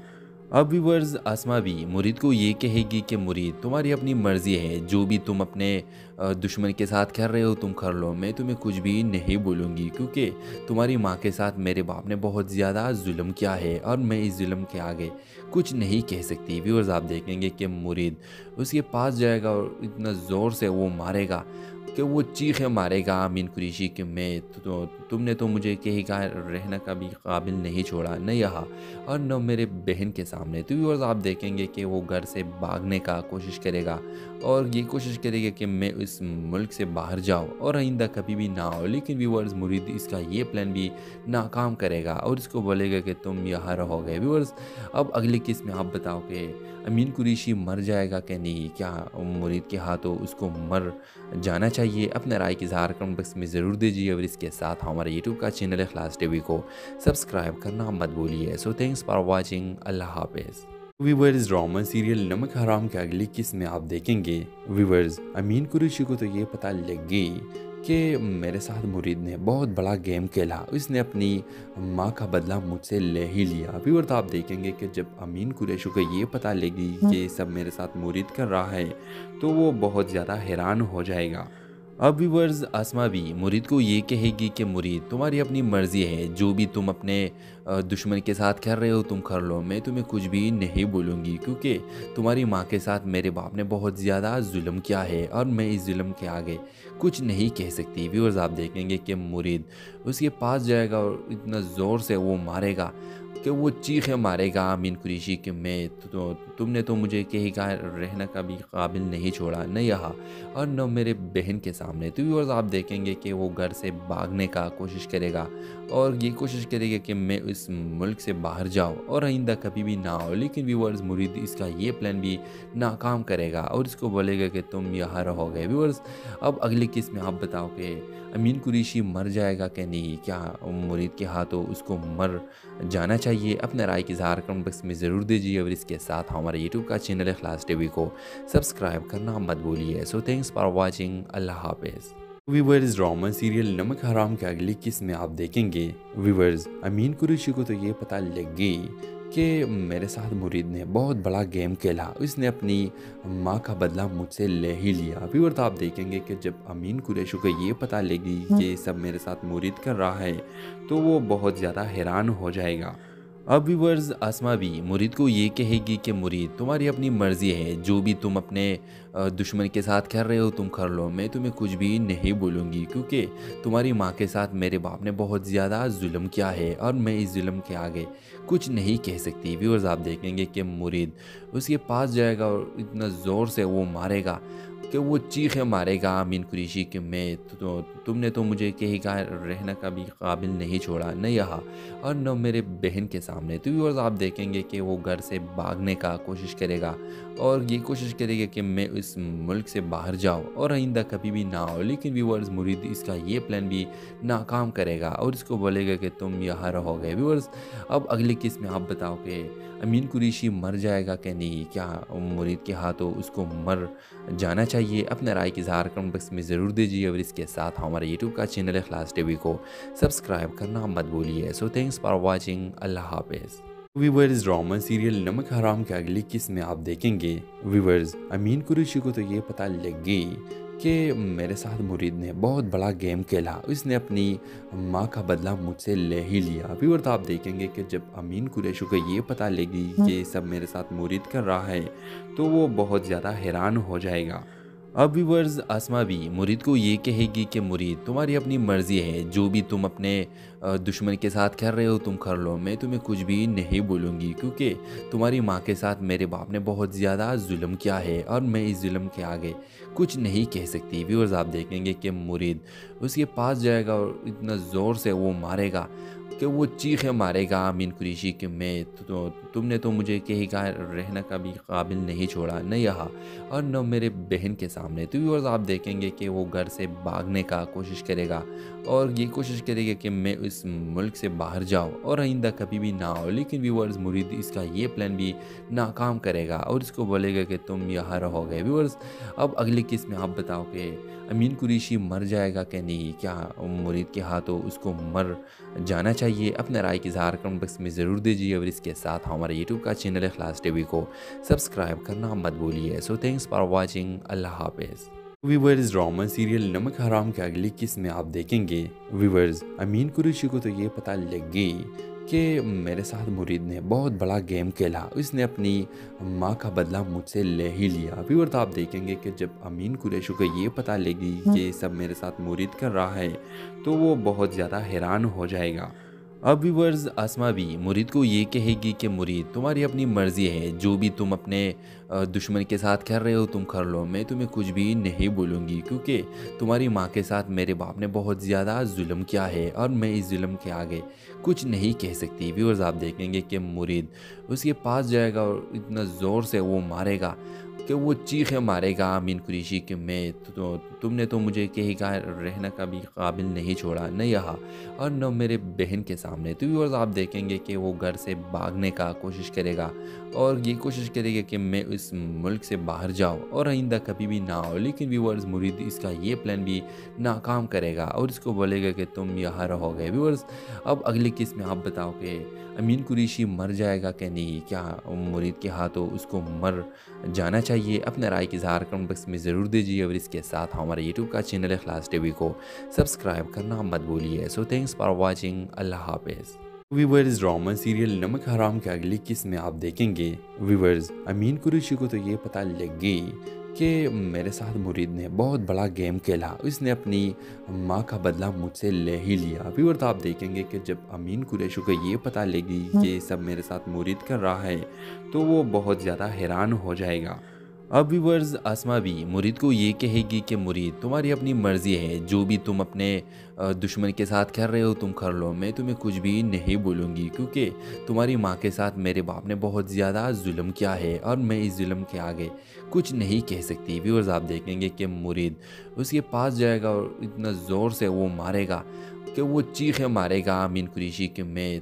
S8: अब व्यूअर्स आसमा भी मुरीद को ये कहेगी कि मुरीद तुम्हारी अपनी मर्ज़ी है, जो भी तुम अपने दुश्मन के साथ कर रहे हो तुम कर लो, मैं तुम्हें कुछ भी नहीं बोलूँगी क्योंकि तुम्हारी माँ के साथ मेरे बाप ने बहुत ज़्यादा जुल्म किया है और मैं इस जुल्म के आगे कुछ नहीं कह सकती। व्यूअर्स आप देखेंगे कि मुरीद उसके पास जाएगा और इतना ज़ोर से वो मारेगा कि वो चीखें मारेगा अमीन कुरैशी कि मैं तुमने तो मुझे कहीं का रहने का भी काबिल नहीं छोड़ा, न यहाँ और न मेरे बहन के सामने। तो व्यूअर्स आप देखेंगे कि वो घर से भागने का कोशिश करेगा और ये कोशिश करेगा कि मैं इस मुल्क से बाहर जाऊँ और आइंदा कभी भी ना हो। लेकिन व्यूअर्स मुरीद इसका ये प्लान भी नाकाम करेगा और इसको बोलेगा कि तुम यहाँ रहोगे। व्यूअर्स अब अगले केस में आप बताओ कि अमीन कुरैशी मर जाएगा कि नहीं, क्या मुरीद के हाथों उसको मर जाना चाहिए? अपने राय की इज़हार कमेंट बॉक्स में ज़रूर दीजिए और इसके साथ हमारे यूट्यूब का चैनल इखलास टीवी को सब्सक्राइब करना मत भूलिए। सो थैंक्स फॉर वॉचिंग, अल्लाह हाफिज़। व्यूअर्स ड्रामा सीरियल नमक हराम के अगली किस्त में आप देखेंगे व्यूअर्स अमीन कुरैशी को तो ये पता लग गई कि मेरे साथ मुरीद ने बहुत बड़ा गेम खेला, उसने अपनी माँ का बदला मुझसे ले ही लिया। व्यूअर्स आप देखेंगे कि जब अमीन कुरैशी को ये पता लगी कि सब मेरे साथ मुरीद कर रहा है तो वो बहुत ज़्यादा हैरान हो जाएगा। अब व्यूअर्स आसमा भी मुरीद को ये कहेगी कि मुरीद तुम्हारी अपनी मर्ज़ी है, जो भी तुम अपने दुश्मन के साथ कर रहे हो तुम कर लो, मैं तुम्हें कुछ भी नहीं बोलूँगी क्योंकि तुम्हारी माँ के साथ मेरे बाप ने बहुत ज़्यादा जुल्म किया है और मैं इस जुल्म के आगे कुछ नहीं कह सकती। व्यूअर्स आप देखेंगे कि मुरीद उसके पास जाएगा और इतना ज़ोर से वो मारेगा कि वो चीखें मारेगा अमीन कुरैशी कि मैं तुमने तो मुझे कहीं का रहने का भी काबिल नहीं छोड़ा, न यहाँ और न मेरे बहन के सामने। तो व्यूअर्स आप देखेंगे कि वो घर से भागने का कोशिश करेगा और ये कोशिश करेगा कि मैं इस मुल्क से बाहर जाऊँ और आइंदा कभी भी ना हो। लेकिन व्यूअर्स मुरीद इसका ये प्लान भी नाकाम करेगा और इसको बोलेगा कि तुम यहाँ रहोगे। व्यूअर्स अब अगले केस में आप बताओ कि अमीन कुरैशी मर जाएगा कि नहीं, क्या मुरीद के हाथों उसको मर जाना चाहिए? अपने राय की इज़हार कमेंट बॉक्स में ज़रूर दीजिए और इसके साथ हमारे यूट्यूब का चैनल इखलास टीवी को सब्सक्राइब करना मत भूलिए। सो थैंक्स फॉर वॉचिंग, अल्लाह हाफिज़। व्यूअर्स ड्रामा सीरियल नमक हराम के अगली किस्त में आप देखेंगे व्यूअर्स अमीन कुरैशी को तो ये पता लग गई कि मेरे साथ मुरीद ने बहुत बड़ा गेम खेला, उसने अपनी माँ का बदला मुझसे ले ही लिया। व्यूअर्स आप देखेंगे कि जब अमीन कुरैशी को ये पता लगी कि सब मेरे साथ मुरीद कर रहा है तो वो बहुत ज़्यादा हैरान हो जाएगा। अब व्यूअर्स आसमा भी मुरीद को ये कहेगी कि मुरीद तुम्हारी अपनी मर्ज़ी है, जो भी तुम अपने दुश्मन के साथ कर रहे हो तुम कर लो, मैं तुम्हें कुछ भी नहीं बोलूँगी क्योंकि तुम्हारी माँ के साथ मेरे बाप ने बहुत ज़्यादा जुल्म किया है और मैं इस जुल्म के आगे कुछ नहीं कह सकती। व्यूअर्स आप देखेंगे कि मुरीद उसके पास जाएगा और इतना ज़ोर से वो मारेगा कि वो चीखें मारेगा अमीन कुरैशी कि मैं तुमने तो मुझे कहीं का रहने का भी काबिल नहीं छोड़ा, न यहाँ और न मेरे बहन के सामने। तो व्यूअर्स आप देखेंगे कि वो घर से भागने का कोशिश करेगा और ये कोशिश करेगा कि मैं इस मुल्क से बाहर जाऊँ और आइंदा कभी भी ना हो। लेकिन व्यूअर्स मुरीद इसका ये प्लान भी नाकाम करेगा और इसको बोलेगा कि तुम यहाँ रहोगे। व्यूअर्स अब अगले केस में आप बताओ कि अमीन कुरैशी मर जाएगा कि नहीं, क्या मुरीद के हाथों उसको मर जाना चाहिए? अपने राय की इज़हार कमेंट बॉक्स में ज़रूर दीजिए और इसके साथ हमारे यूट्यूब का चैनल इखलास टीवी को सब्सक्राइब करना मत भूलिए। सो थैंक्स फॉर वॉचिंग, अल्लाह हाफिज़। व्यूअर्स ड्रामा सीरियल नमक हराम के अगली किस्त में आप देखेंगे व्यूअर्स अमीन कुरैशी को तो ये पता लग गई कि मेरे साथ मुरीद ने बहुत बड़ा गेम खेला, उसने अपनी माँ का बदला मुझसे ले ही लिया। व्यूअर्स आप देखेंगे कि जब अमीन कुरैशी को ये पता लगी कि ये सब मेरे साथ मुरीद कर रहा है तो वो बहुत ज़्यादा हैरान हो जाएगा। अब व्यूअर्स आसमा भी मुरीद को ये कहेगी कि मुरीद तुम्हारी अपनी मर्ज़ी है, जो भी तुम अपने दुश्मन के साथ कर रहे हो तुम कर लो, मैं तुम्हें कुछ भी नहीं बोलूँगी क्योंकि तुम्हारी माँ के साथ मेरे बाप ने बहुत ज़्यादा जुल्म किया है और मैं इस जुल्म के आगे कुछ नहीं कह सकती। व्यूअर्स आप देखेंगे कि मुरीद उसके पास जाएगा और इतना ज़ोर से वो मारेगा कि वो चीखें मारेगा अमीन कुरैशी कि मैं तुमने तो मुझे कहीं का रहने का भी काबिल नहीं छोड़ा, न यहाँ और न मेरे बहन के सामने। तो व्यूअर्स आप देखेंगे कि वो घर से भागने का कोशिश करेगा और ये कोशिश करेगा कि मैं इस मुल्क से बाहर जाऊँ और आइंदा कभी भी ना हो। लेकिन व्यूअर्स मुरीद इसका ये प्लान भी नाकाम करेगा और इसको बोलेगा कि तुम यहाँ रहोगे। व्यूअर्स अब अगले किस में आप बताओ कि अमीन कुरैशी मर जाएगा कि नहीं, क्या मुरीद के हाथों उसको मर जाना चाहिए? अपने राय की इज़हार कमेंट बॉक्स में ज़रूर दीजिए और इसके साथ हमारे यूट्यूब का चैनल इखलास टीवी को सब्सक्राइब करना मत भूलिए। सो थैंक्स फॉर वॉचिंग, अल्लाह हाफिज़। व्यूअर्स ड्रामा सीरियल नमक हराम के अगली किस्त में आप देखेंगे व्यूअर्स अमीन कुरैशी को तो ये पता लग गई कि मेरे साथ मुरीद ने बहुत बड़ा गेम खेला, उसने अपनी माँ का बदला मुझसे ले ही लिया। व्यूअर्स आप देखेंगे कि जब अमीन कुरैशी को ये पता लगी कि ये सब मेरे साथ मुरीद कर रहा है तो वो बहुत ज़्यादा हैरान हो जाएगा। अब व्यूअर्स आसमा भी मुरीद को ये कहेगी कि मुरीद तुम्हारी अपनी मर्ज़ी है, जो भी तुम अपने दुश्मन के साथ कर रहे हो तुम कर लो, मैं तुम्हें कुछ भी नहीं बोलूँगी क्योंकि तुम्हारी माँ के साथ मेरे बाप ने बहुत ज़्यादा जुल्म किया है और मैं इस जुल्म के आगे कुछ नहीं कह सकती। व्यूअर्स आप देखेंगे कि मुरीद उसके पास जाएगा और इतना ज़ोर से वो मारेगा कि वो चीखें मारेगा अमीन कुरैशी कि मैं तुमने तो मुझे कहीं का रहने का भी काबिल नहीं छोड़ा, न यहाँ और न मेरे बहन के सामने। तो व्यूअर्स आप देखेंगे कि वो घर से भागने का कोशिश करेगा और ये कोशिश करेगा कि मैं इस मुल्क से बाहर जाऊँ और आइंदा कभी भी ना हो। लेकिन व्यूअर्स मुरीद इसका ये प्लान भी नाकाम करेगा और इसको बोलेगा कि तुम यहाँ रहोगे। व्यूअर्स अब अगले किस्त में आप बताओ कि अमीन कुरैशी मर जाएगा कि नहीं, क्या मुरीद के हाथों उसको मर जाना चाहिए? अपने राय की इज़हार कमेंट बॉक्स में ज़रूर दीजिए और इसके साथ हमारे यूट्यूब का चैनल इखलास टीवी को सब्सक्राइब करना मत भूलिए। सो थैंक्स फॉर वॉचिंग, अल्लाह हाफिज़। व्यूअर्स ड्रामा सीरियल नमक हराम के अगली किस्त में आप देखेंगे व्यूअर्स अमीन कुरैशी को तो ये पता लग गई कि मेरे साथ मुरीद ने बहुत बड़ा गेम खेला, उसने अपनी माँ का बदला मुझसे ले ही लिया। व्यूअर्स आप देखेंगे कि जब अमीन कुरैशी को ये पता लगी कि ये सब मेरे साथ मुरीद कर रहा है तो वो बहुत ज़्यादा हैरान हो जाएगा। अब व्यूअर्स आसमा भी मुरीद को ये कहेगी कि मुरीद तुम्हारी अपनी मर्ज़ी है, जो भी तुम अपने दुश्मन के साथ कर रहे हो तुम कर लो, मैं तुम्हें कुछ भी नहीं बोलूँगी क्योंकि तुम्हारी माँ के साथ मेरे बाप ने बहुत ज़्यादा जुल्म किया है और मैं इस जुल्म के आगे कुछ नहीं कह सकती। व्यूअर्स आप देखेंगे कि मुरीद उसके पास जाएगा और इतना ज़ोर से वो मारेगा कि वो चीखें मारेगा अमीन कुरैशी कि मैं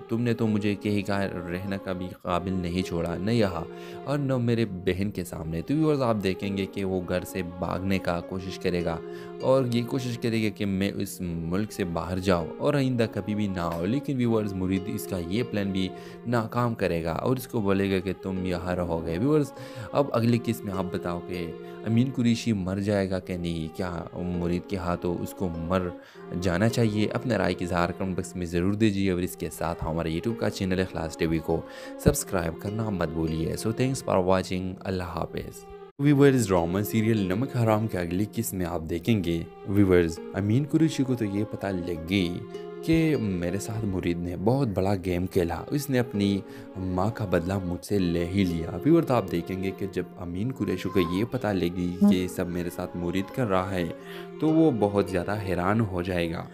S8: तुमने तो मुझे कहीं का रहने का भी काबिल नहीं छोड़ा, न यहाँ और न मेरे बहन के सामने। तो व्यूअर्स आप देखेंगे कि वो घर से भागने का कोशिश करेगा और ये कोशिश करेगा कि मैं इस मुल्क से बाहर जाऊँ और आइंदा कभी भी ना हो। लेकिन व्यूअर्स मुरीद इसका ये प्लान भी नाकाम करेगा और इसको बोलेगा कि तुम यहाँ रहोगे। व्यूअर्स अब अगले किस्त में आप बताओ कि अमीन कुरैशी मर जाएगा कि नहीं, क्या मुरीद के हाथों उसको मर जाना चाहिए? अपने राय की इज़हार कमेंट बॉक्स में ज़रूर दीजिए और इसके साथ हमारे यूट्यूब का चैनल इखलास टीवी को सब्सक्राइब करना मत भूलिए। सो थैंक्स फॉर वॉचिंग, अल्लाह हाफिज़। व्यूअर्स ड्रामा सीरियल नमक हराम के अगली किस्त में आप देखेंगे व्यूअर्स अमीन कुरैशी को तो ये पता लग गई कि मेरे साथ मुरीद ने बहुत बड़ा गेम खेला, उसने अपनी माँ का बदला मुझसे ले ही लिया। व्यूअर्स आप देखेंगे कि जब अमीन कुरैशी को ये पता लगी कि ये सब मेरे साथ मुरीद कर रहा है तो वो बहुत ज़्यादा हैरान हो जाएगा।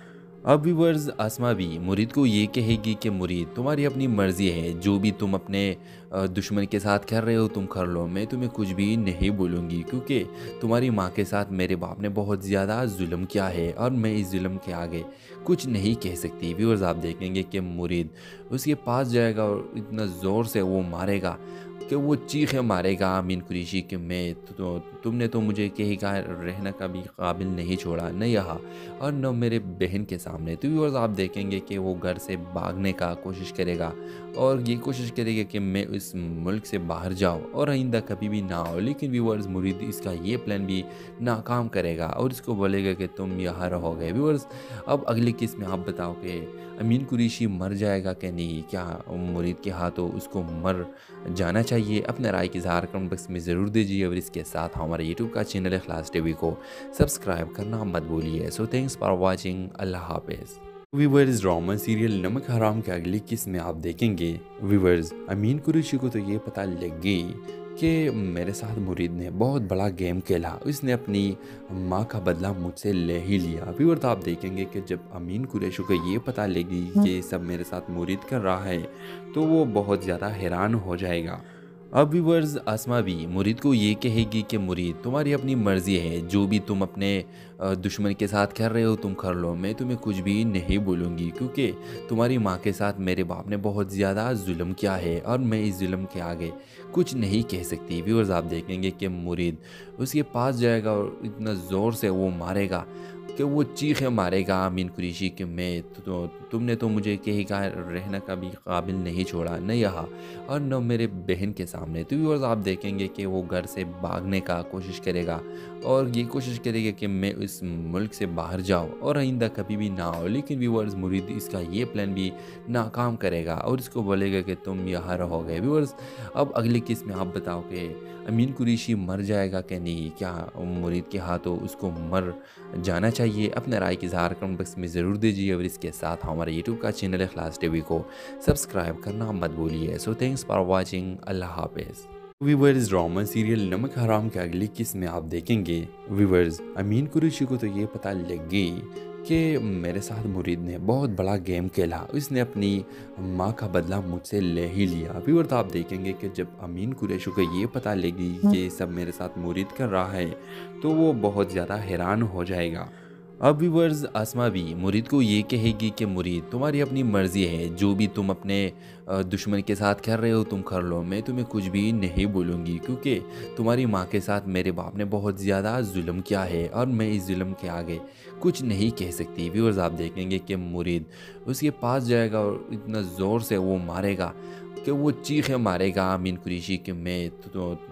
S8: अब व्यूअर्स आसमा भी मुरीद को ये कहेगी कि मुरीद तुम्हारी अपनी मर्ज़ी है, जो भी तुम अपने दुश्मन के साथ कर रहे हो तुम कर लो, मैं तुम्हें कुछ भी नहीं बोलूँगी क्योंकि तुम्हारी माँ के साथ मेरे बाप ने बहुत ज़्यादा जुल्म किया है और मैं इस जुल्म के आगे कुछ नहीं कह सकती। व्यूअर्स आप देखेंगे कि मुरीद उसके पास जाएगा और इतना ज़ोर से वो मारेगा कि वो चीखे मारेगा अमीन कुरैशी कि मैं तुमने तो मुझे कहीं का रहने का भी काबिल नहीं छोड़ा, न यहाँ और न मेरे बहन के सामने। तो व्यूअर्स आप देखेंगे कि वो घर से भागने का कोशिश करेगा और ये कोशिश करेगा कि मैं इस मुल्क से बाहर जाऊँ और आइंदा कभी भी ना हो। लेकिन व्यूअर्स मुरीद इसका ये प्लान भी नाकाम करेगा और इसको बोलेगा कि तुम यहाँ रहोगे। व्यूअर्स अब अगली किस्त में आप बताओ कि अमीन कुरैशी मर जाएगा कि नहीं, क्या मुरीद के हाथों उसको मर जाना चाहिए? अपने राय की इज़हार कमेंट बॉक्स में ज़रूर दीजिए और इसके साथ हमारे यूट्यूब का चैनल इखलास टीवी को सब्सक्राइब करना मत भूलिए। सो थैंक्स फॉर वॉचिंग, अल्लाह हाफिज़। व्यूअर्स ड्रामा सीरियल नमक हराम के अगली किस्त में आप देखेंगे व्यूअर्स अमीन कुरैशी को तो ये पता लग गई कि मेरे साथ मुरीद ने बहुत बड़ा गेम खेला, उसने अपनी माँ का बदला मुझसे ले ही लिया। व्यूअर्स तो आप देखेंगे कि जब अमीन कुरैशी को ये पता लगी कि सब मेरे साथ मुरीद कर रहा है तो वो बहुत ज़्यादा हैरान हो जाएगा। अब व्यूअर्स आसमा भी मुरीद को ये कहेगी कि मुरीद तुम्हारी अपनी मर्ज़ी है, जो भी तुम अपने दुश्मन के साथ कर रहे हो तुम कर लो, मैं तुम्हें कुछ भी नहीं बोलूँगी क्योंकि तुम्हारी माँ के साथ मेरे बाप ने बहुत ज़्यादा जुल्म किया है और मैं इस जुल्म के आगे कुछ नहीं कह सकती। व्यूअर्स आप देखेंगे कि मुरीद उसके पास जाएगा और इतना ज़ोर से वो मारेगा कि वो चीखे मारेगा अमीन कुरैशी कि मैं तुमने तो मुझे कहीं का रहने का भी काबिल नहीं छोड़ा, न यहाँ और न मेरे बहन के सामने। तो व्यूअर्स आप देखेंगे कि वो घर से भागने का कोशिश करेगा और ये कोशिश करेगा कि मैं इस मुल्क से बाहर जाऊँ और आइंदा कभी भी ना हो। लेकिन व्यूअर्स मुरीद इसका ये प्लान भी नाकाम करेगा और इसको बोलेगा कि तुम यहाँ रहोगे। व्यूअर्स अब अगली किस्त में आप बताओ कि अमीन कुरैशी मर जाएगा कि नहीं, क्या मुरीद के हाथों उसको मर जाना चाहिए? अपने राय की इज़हार कमेंट बॉक्स में ज़रूर दीजिए और इसके साथ हमारे यूट्यूब का चैनल इखलास टीवी को सब्सक्राइब करना मत भूलिए। सो थैंक्स फॉर वॉचिंग, अल्लाह हाफिज़। व्यूअर्स ड्रामा सीरियल नमक हराम के अगली किस्त में आप देखेंगे व्यूअर्स अमीन कुरैशी को तो ये पता लग गई कि मेरे साथ मुरीद ने बहुत बड़ा गेम खेला, उसने अपनी माँ का बदला मुझसे ले ही लिया। व्यूअर्स तो आप देखेंगे कि जब अमीन कुरैशी को ये पता लगी कि सब मेरे साथ मुरीद कर रहा है तो वो बहुत ज़्यादा हैरान हो जाएगा। अब व्यूअर्स आसमा भी मुरीद को ये कहेगी कि मुरीद तुम्हारी अपनी मर्ज़ी है, जो भी तुम अपने दुश्मन के साथ कर रहे हो तुम कर लो, मैं तुम्हें कुछ भी नहीं बोलूँगी क्योंकि तुम्हारी माँ के साथ मेरे बाप ने बहुत ज़्यादा जुल्म किया है और मैं इस जुल्म के आगे कुछ नहीं कह सकती। व्यूअर्स आप देखेंगे कि मुरीद उसके पास जाएगा और इतना ज़ोर से वो मारेगा कि वो चीखे मारेगा अमीन कुरैशी कि मैं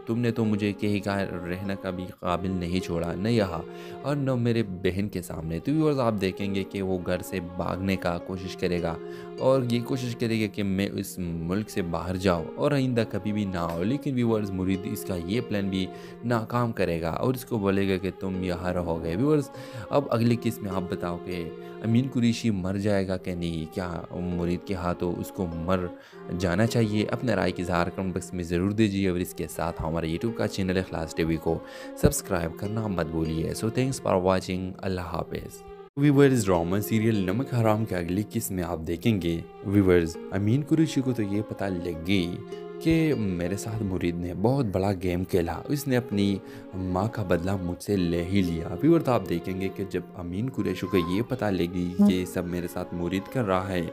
S8: तुमने तो मुझे कहीं का रहने का भी काबिल नहीं छोड़ा, न यहाँ और न मेरे बहन के सामने। तो व्यूअर्स आप देखेंगे कि वो घर से भागने का कोशिश करेगा और ये कोशिश करेगा कि मैं इस मुल्क से बाहर जाऊँ और आइंदा कभी भी ना हो। लेकिन व्यूअर्स मुरीद इसका ये प्लान भी नाकाम करेगा और इसको बोलेगा कि तुम यहाँ रहोगे। व्यूअर्स अब अगली किस्त में आप बताओ कि अमीन कुरैशी मर जाएगा कि नहीं, क्या मुरीद के हाथों उसको मर जाना चाहिए? अपने राय की इज़हार कमेंट बॉक्स में ज़रूर दीजिए और इसके साथ हमारे यूट्यूब का चैनल इखलास टीवी को सब्सक्राइब करना मत भूलिए। सो थैंक्स फॉर वॉचिंग, अल्लाह हाफिज़। व्यूअर्स ड्रामा सीरियल नमक हराम के अगली किस्त में आप देखेंगे व्यूअर्स अमीन कुरैशी को तो ये पता लग गई कि मेरे साथ मुरीद ने बहुत बड़ा गेम खेला, उसने अपनी माँ का बदला मुझसे ले ही लिया। व्यूअर्स तो आप देखेंगे कि जब अमीन कुरैशी को ये पता लगी कि सब मेरे साथ मुरीद कर रहा है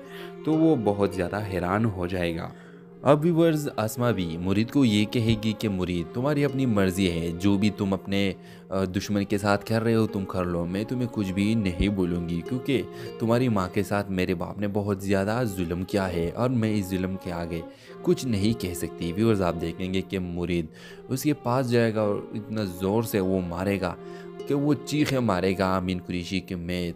S8: तो वो बहुत ज़्यादा हैरान हो जाएगा। अब व्यूअर्स आसमा भी मुरीद को ये कहेगी कि मुरीद तुम्हारी अपनी मर्ज़ी है, जो भी तुम अपने दुश्मन के साथ कर रहे हो तुम कर लो, मैं तुम्हें कुछ भी नहीं बोलूँगी क्योंकि तुम्हारी माँ के साथ मेरे बाप ने बहुत ज़्यादा जुल्म किया है और मैं इस जुल्म के आगे कुछ नहीं कह सकती। व्यूअर्स आप देखेंगे कि मुरीद उसके पास जाएगा और इतना ज़ोर से वो मारेगा कि वो चीखे मारेगा अमीन कुरैशी कि मैं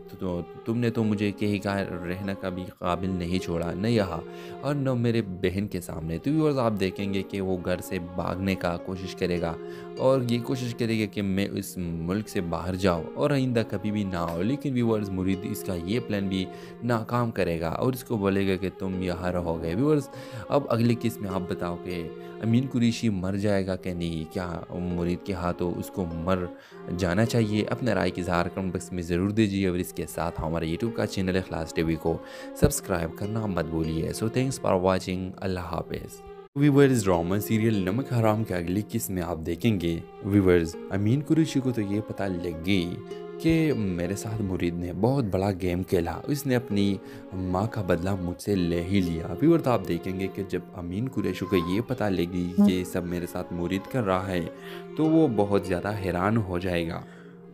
S8: तुमने तो मुझे कहीं का रहने का भी काबिल नहीं छोड़ा, न यहाँ और न मेरे बहन के सामने। तो व्यूअर्स आप देखेंगे कि वो घर से भागने का कोशिश करेगा और ये कोशिश करेगा कि मैं इस मुल्क से बाहर जाऊँ और आइंदा कभी भी ना हो। लेकिन व्यूअर्स मुरीद इसका ये प्लान भी नाकाम करेगा और इसको बोलेगा कि तुम यहाँ रहोगे। व्यूअर्स अब अगली किस्त में आप बताओ कि अमीन कुरैशी मर जाएगा कि नहीं, क्या मुरीद के हाथों उसको मर जाना चाहिए? अपने राय की इज़हार कमेंट बॉक्स में ज़रूर दीजिए और इसके साथ हमारे यूट्यूब का चैनल इखलास टीवी को सब्सक्राइब करना मत भूलिए। सो थैंक्स फॉर वॉचिंग, अल्लाह हाफिज़। व्यूअर्स ड्रामा सीरियल नमक हराम के अगली किस्त में आप देखेंगे व्यूअर्स अमीन कुरैशी को तो ये पता लग गई कि मेरे साथ मुरीद ने बहुत बड़ा गेम खेला, उसने अपनी माँ का बदला मुझसे ले ही लिया। व्यूअर तो आप देखेंगे कि जब अमीन कुरैशी को ये पता लगी कि ये सब मेरे साथ मुरीद कर रहा है तो वो बहुत ज़्यादा हैरान हो जाएगा।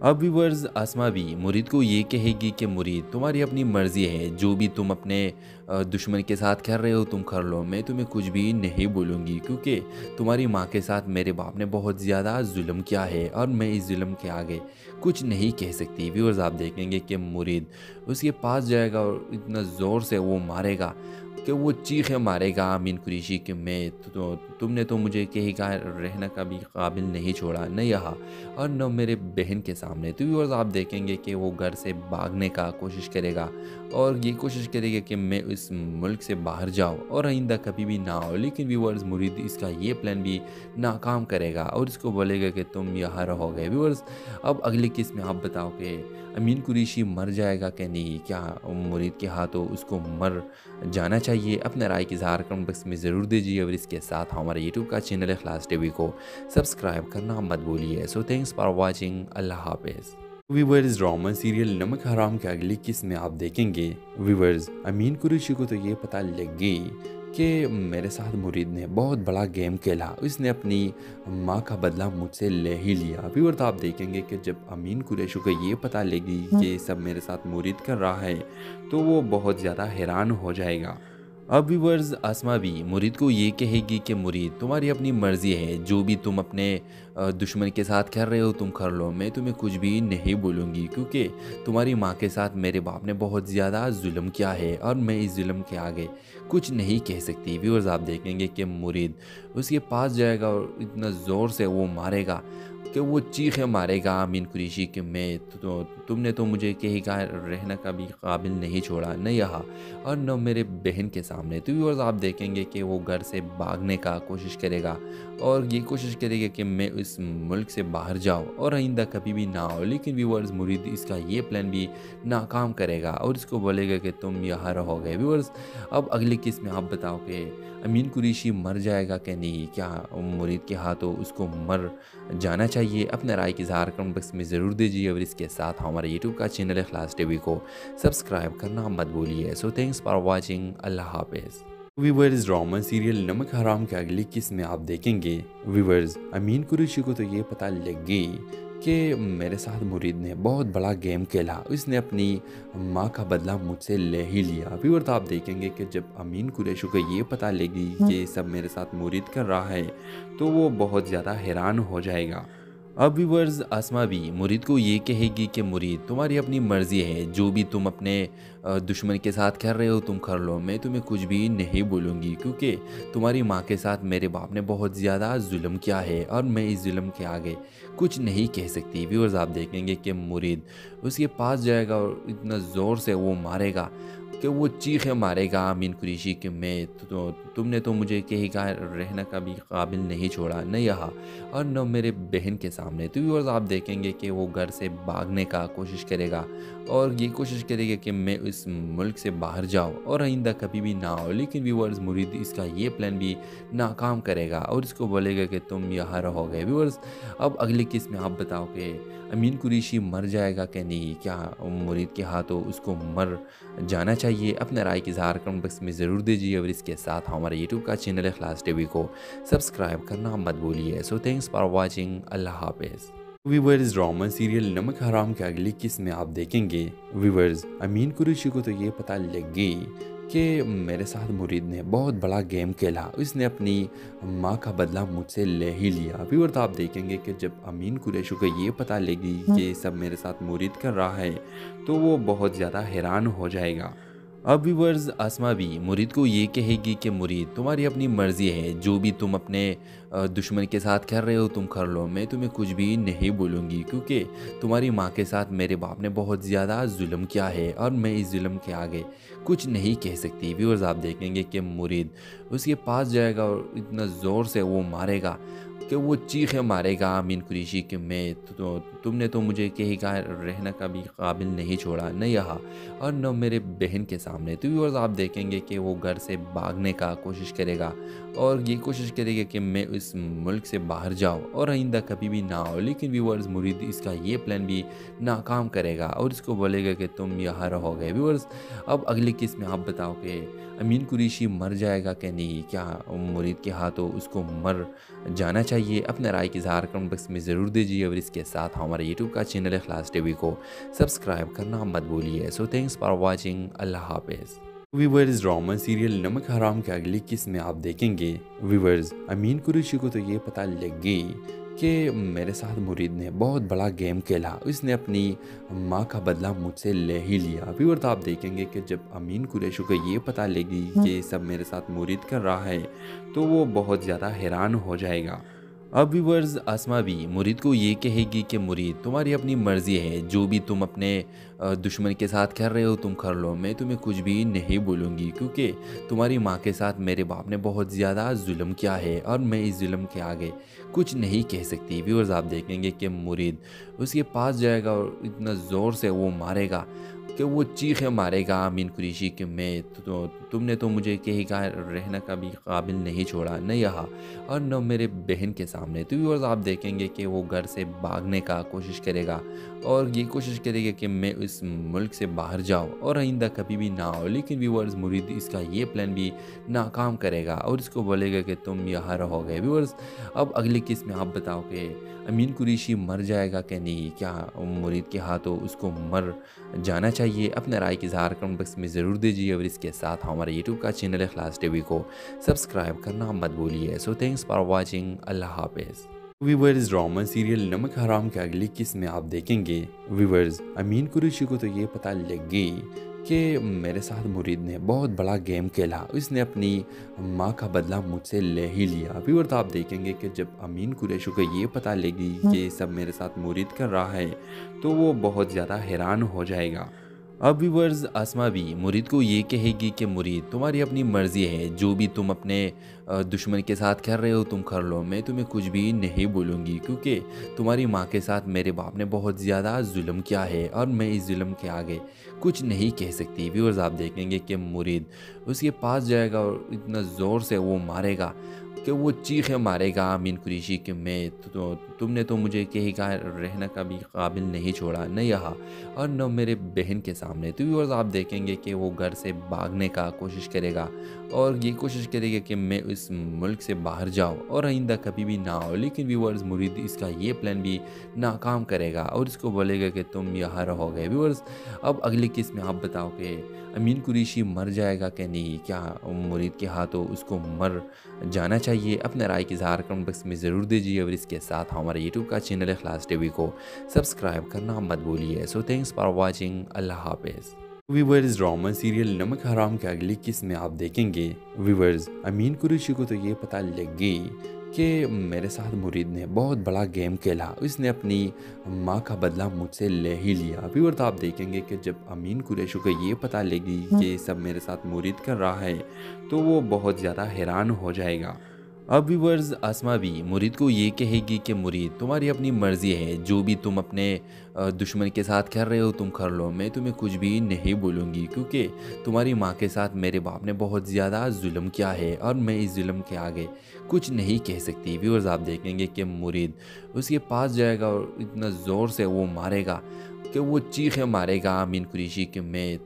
S8: अब व्यूअर्स अस्मा भी मुरीद को ये कहेगी कि मुरीद तुम्हारी अपनी मर्ज़ी है, जो भी तुम अपने दुश्मन के साथ कर रहे हो तुम कर लो, मैं तुम्हें कुछ भी नहीं बोलूँगी क्योंकि तुम्हारी माँ के साथ मेरे बाप ने बहुत ज़्यादा जुल्म किया है और मैं इस जुल्म के आगे कुछ नहीं कह सकती। व्यूअर्स आप देखेंगे कि मुरीद उसके पास जाएगा और इतना ज़ोर से वो मारेगा कि वो चीखें मारेगा अमीन कुरैशी कि मैं तुमने तो मुझे कहीं का रहने का भी काबिल नहीं छोड़ा, न यहाँ और न मेरे बहन के सामने। तो व्यूअर्स आप देखेंगे कि वो घर से भागने का कोशिश करेगा और ये कोशिश करेगा कि मैं इस मुल्क से बाहर जाऊँ और आइंदा कभी भी ना हो। लेकिन व्यूअर्स मुरीद इसका ये प्लान भी नाकाम करेगा और इसको बोलेगा कि तुम यहाँ रहोगे। व्यूअर्स अब अगले किस में आप बताओ कि अमीन कुरैशी मर जाएगा कि नहीं, क्या मुरीद के हाथों उसको मर जाना चाहिए? अपने राय की इज़हार कमेंट बॉक्स में ज़रूर दीजिए और इसके साथ हमारे यूट्यूब का चैनल इखलास टीवी को सब्सक्राइब करना मत भूलिए। सो थैंक्स फॉर वाचिंग, अल्लाह हाफिज़। व्यूअर्स ड्रामा सीरियल नमक हराम के अगली किस्त में आप देखेंगे व्यूअर्स अमीन कुरैशी को तो ये पता लग गई कि मेरे साथ मुरीद ने बहुत बड़ा गेम खेला, उसने अपनी माँ का बदला मुझसे ले ही लिया। व्यूअर तो आप देखेंगे कि जब अमीन कुरैशी को ये पता लगी कि ये सब मेरे साथ मुरीद कर रहा है तो वो बहुत ज़्यादा हैरान हो जाएगा। अब व्यूअर्स अस्मा भी मुरीद को ये कहेगी कि मुरीद तुम्हारी अपनी मर्ज़ी है, जो भी तुम अपने दुश्मन के साथ कर रहे हो तुम कर लो, मैं तुम्हें कुछ भी नहीं बोलूँगी क्योंकि तुम्हारी माँ के साथ मेरे बाप ने बहुत ज़्यादा जुल्म किया है और मैं इस जुल्म के आगे कुछ नहीं कह सकती। व्यूअर्स आप देखेंगे कि मुरीद उसके पास जाएगा और इतना ज़ोर से वो मारेगा कि वो चीखें मारेगा अमीन कुरैशी कि मैं तुमने तो मुझे कहीं का रहने का भी काबिल नहीं छोड़ा, न यहाँ और न मेरे बहन के सामने। तो व्यूअर्स आप देखेंगे कि वो घर से भागने का कोशिश करेगा और ये कोशिश करेगा कि मैं इस मुल्क से बाहर जाऊँ और आइंदा कभी भी ना हो। लेकिन व्यूअर्स मुरीद इसका ये प्लान भी नाकाम करेगा और इसको बोलेगा कि तुम यहाँ रहोगे। व्यूअर्स अब अगले किस में आप बताओ कि अमीन कुरैशी मर जाएगा कि नहीं, क्या मुरीद के हाथों उसको मर जाना चाहिए? अपने राय की इज़हार कमेंट बॉक्स में ज़रूर दीजिए और इसके साथ हमारे यूट्यूब का चैनल इखलास टीवी को सब्सक्राइब करना मत भूलिए। सो थैंक्स फॉर वाचिंग, अल्लाह हाफिज़। व्यूअर्स ड्रामा सीरियल नमक हराम के अगली किस्त में आप देखेंगे व्यूअर्स अमीन कुरैशी को तो ये पता लग गई कि मेरे साथ मुरीद ने बहुत बड़ा गेम खेला, उसने अपनी माँ का बदला मुझसे ले ही लिया। व्यूअर तो आप देखेंगे कि जब अमीन कुरैशी को ये पता लगी कि ये सब मेरे साथ मुरीद कर रहा है तो वो बहुत ज़्यादा हैरान हो जाएगा। अब व्यूअर्स अस्मा भी मुरीद को ये कहेगी कि मुरीद तुम्हारी अपनी मर्ज़ी है, जो भी तुम अपने दुश्मन के साथ कर रहे हो तुम कर लो, मैं तुम्हें कुछ भी नहीं बोलूँगी क्योंकि तुम्हारी माँ के साथ मेरे बाप ने बहुत ज़्यादा जुल्म किया है और मैं इस जुल्म के आगे कुछ नहीं कह सकती। व्यूअर्स आप देखेंगे कि मुरीद उसके पास जाएगा और इतना ज़ोर से वो मारेगा कि वो चीखें मारेगा अमीन कुरैशी कि मैं तुमने तो मुझे कहीं का रहने का भी काबिल नहीं छोड़ा, न यहाँ और न मेरे बहन के सामने। तो व्यूअर्स आप देखेंगे कि वो घर से भागने का कोशिश करेगा और ये कोशिश करेगा कि मैं इस मुल्क से बाहर जाऊँ और आइंदा कभी भी ना हो। लेकिन व्यूअर्स मुरीद इसका ये प्लान भी नाकाम करेगा और इसको बोलेगा कि तुम यहाँ रहोगे। व्यूअर्स अब अगले किस में आप बताओ कि अमीन कुरैशी मर जाएगा कि नहीं, क्या मुरीद के हाथों उसको मर जाना चाहिए? अपने राय की इज़हार कमेंट बॉक्स में ज़रूर दीजिए और इसके साथ हमारे यूट्यूब का चैनल इखलास टीवी को सब्सक्राइब करना मत भूलिए। सो थैंक्स फॉर वाचिंग, अल्लाह हाफिज़। व्यूअर्स ड्रामा सीरियल नमक हराम के अगली किस्त में आप देखेंगे व्यूअर्स अमीन कुरैशी को तो ये पता लग गई कि मेरे साथ मुरीद ने बहुत बड़ा गेम खेला, उसने अपनी माँ का बदला मुझसे ले ही लिया। व्यूअर तो आप देखेंगे कि जब अमीन कुरैशी को ये पता लगी कि ये सब मेरे साथ मुरीद कर रहा है तो वो बहुत ज़्यादा हैरान हो जाएगा। अब व्यूअर्स अस्मा भी मुरीद को ये कहेगी कि मुरीद तुम्हारी अपनी मर्ज़ी है, जो भी तुम अपने दुश्मन के साथ कर रहे हो तुम कर लो, मैं तुम्हें कुछ भी नहीं बोलूँगी क्योंकि तुम्हारी माँ के साथ मेरे बाप ने बहुत ज़्यादा जुल्म किया है और मैं इस जुल्म के आगे कुछ नहीं कह सकती। व्यूअर्स आप देखेंगे कि मुरीद उसके पास जाएगा और इतना ज़ोर से वो मारेगा कि वो चीखें मारेगा अमीन कुरैशी कि मैं तुमने तो मुझे कहीं का रहने का भी काबिल नहीं छोड़ा, न यहाँ और न मेरे बहन के सामने। तो व्यूअर्स आप देखेंगे कि वो घर से भागने का कोशिश करेगा और ये कोशिश करेगा कि मैं इस मुल्क से बाहर जाऊँ और आइंदा कभी भी ना हो। लेकिन व्यूअर्स मुरीद इसका ये प्लान भी नाकाम करेगा और इसको बोलेगा कि तुम यहाँ रहोगे। व्यूअर्स अब अगले केस में आप बताओ कि अमीन कुरैशी मर जाएगा कि नहीं, क्या मुरीद के हाथों उसको मर जाना चाहिए? अपने राय की इज़हार कमेंट बॉक्स में ज़रूर दीजिए और इसके साथ हमारे यूट्यूब का चैनल इखलास टीवी को सब्सक्राइब करना मत भूलिए। सो थैंक्स फॉर वॉचिंग, अल्लाह हाफिज़। व्यूअर्स ड्रामा सीरियल नमक हराम के अगली किस्त में आप देखेंगे व्यूअर्स अमीन कुरैशी को तो ये पता लग गई कि मेरे साथ मुरीद ने बहुत बड़ा गेम खेला, उसने अपनी माँ का बदला मुझसे ले ही लिया। व्यूअर्स आप देखेंगे कि जब अमीन कुरैशी को ये पता लगी कि सब मेरे साथ मुरीद कर रहा है तो वो बहुत ज़्यादा हैरान हो जाएगा। अब व्यूअर्स आसमा भी मुरीद को ये कहेगी कि मुरीद तुम्हारी अपनी मर्ज़ी है, जो भी तुम अपने दुश्मन के साथ कर रहे हो तुम कर लो, मैं तुम्हें कुछ भी नहीं बोलूँगी क्योंकि तुम्हारी माँ के साथ मेरे बाप ने बहुत ज़्यादा जुल्म किया है और मैं इस जुल्म के आगे कुछ नहीं कह सकती। व्यूअर्स आप देखेंगे कि मुरीद उसके पास जाएगा और इतना ज़ोर से वो मारेगा कि वो चीखें मारेगा अमीन कुरैशी कि मैं तुमने तो मुझे कहीं का रहने का भी काबिल नहीं छोड़ा, न यहाँ और न मेरे बहन के सामने। तो व्यूअर्स आप देखेंगे कि वो घर से भागने का कोशिश करेगा और ये कोशिश करेगा कि मैं इस मुल्क से बाहर जाऊँ और आइंदा कभी भी ना हो। लेकिन व्यूअर्स मुरीद इसका ये प्लान भी नाकाम करेगा और इसको बोलेगा कि तुम यहाँ रहोगे। व्यूअर्स अब अगले केस में आप बताओ कि अमीन कुरैशी मर जाएगा कि नहीं, क्या मुरीद के हाथों उसको मर जाना चाहिए? अपने राय की इज़हार कमेंट बॉक्स में ज़रूर दीजिए और इसके साथ हमारे यूट्यूब का चैनल इखलास टीवी को सब्सक्राइब करना मत भूलिए। सो थैंक्स फॉर वॉचिंग, अल्लाह हाफिज़। व्यूअर्स ड्रामा सीरियल नमक हराम के अगली किस्त में आप देखेंगे व्यूअर्स अमीन कुरैशी को तो ये पता लग गई कि मेरे साथ मुरीद ने बहुत बड़ा गेम खेला, उसने अपनी माँ का बदला मुझसे ले ही लिया। व्यूअर्स आप देखेंगे कि जब अमीन कुरैशी को ये पता लगी कि सब मेरे साथ मुरीद कर रहा है तो वो बहुत ज़्यादा हैरान हो जाएगा। अब व्यूअर्स आसमा भी मुरीद को ये कहेगी कि मुरीद तुम्हारी अपनी मर्ज़ी है, जो भी तुम अपने दुश्मन के साथ कर रहे हो तुम कर लो, मैं तुम्हें कुछ भी नहीं बोलूँगी क्योंकि तुम्हारी माँ के साथ मेरे बाप ने बहुत ज़्यादा जुल्म किया है और मैं इस जुल्म के आगे कुछ नहीं कह सकती। व्यूअर्स आप देखेंगे कि मुरीद उसके पास जाएगा और इतना ज़ोर से वो मारेगा कि वो चीखें मारेगा अमीन कुरैशी कि मैं तुमने तो मुझे कहीं का रहने का भी काबिल नहीं छोड़ा, न यहाँ और न मेरे बहन के सामने। तो व्यूअर्स आप देखेंगे कि वो घर से भागने का कोशिश करेगा और ये कोशिश करेगा कि मैं इस मुल्क से बाहर जाऊँ और आइंदा कभी भी ना हो। लेकिन व्यूअर्स मुरीद इसका ये प्लान भी नाकाम करेगा और इसको बोलेगा कि तुम यहाँ रहोगे। व्यूअर्स अब अगले केस में आप बताओ कि अमीन कुरैशी मर जाएगा कि नहीं, क्या मुरीद के हाथों उसको मर जाना चाहिए? अपने राय की इज़हार कमेंट बॉक्स में ज़रूर दीजिए और इसके साथ हमारे यूट्यूब का चैनल इखलास टीवी को सब्सक्राइब करना मत भूलिए। सो थैंक्स फॉर वॉचिंग, अल्लाह हाफिज़। व्यूअर्स ड्रामा सीरियल नमक हराम के अगली किस्त में आप देखेंगे व्यूअर्स अमीन कुरैशी को तो ये पता लग गई कि मेरे साथ मुरीद ने बहुत बड़ा गेम खेला, उसने अपनी माँ का बदला मुझसे ले ही लिया। व्यूअर्स आप देखेंगे कि जब अमीन कुरैशी को ये पता लगी कि सब मेरे साथ मुरीद कर रहा है तो वो बहुत ज़्यादा हैरान हो जाएगा। अब व्यूअर्स आसमा भी मुरीद को ये कहेगी कि मुरीद तुम्हारी अपनी मर्ज़ी है, जो भी तुम अपने दुश्मन के साथ कर रहे हो तुम कर लो, मैं तुम्हें कुछ भी नहीं बोलूँगी क्योंकि तुम्हारी माँ के साथ मेरे बाप ने बहुत ज़्यादा जुल्म किया है और मैं इस जुल्म के आगे कुछ नहीं कह सकती। व्यूअर्स आप देखेंगे कि मुरीद उसके पास जाएगा और इतना ज़ोर से वो मारेगा कि वो चीखें मारेगा अमीन कुरैशी कि मैं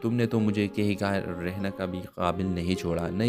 S8: तुमने तो मुझे कहीं का रहने का भी काबिल नहीं छोड़ा, न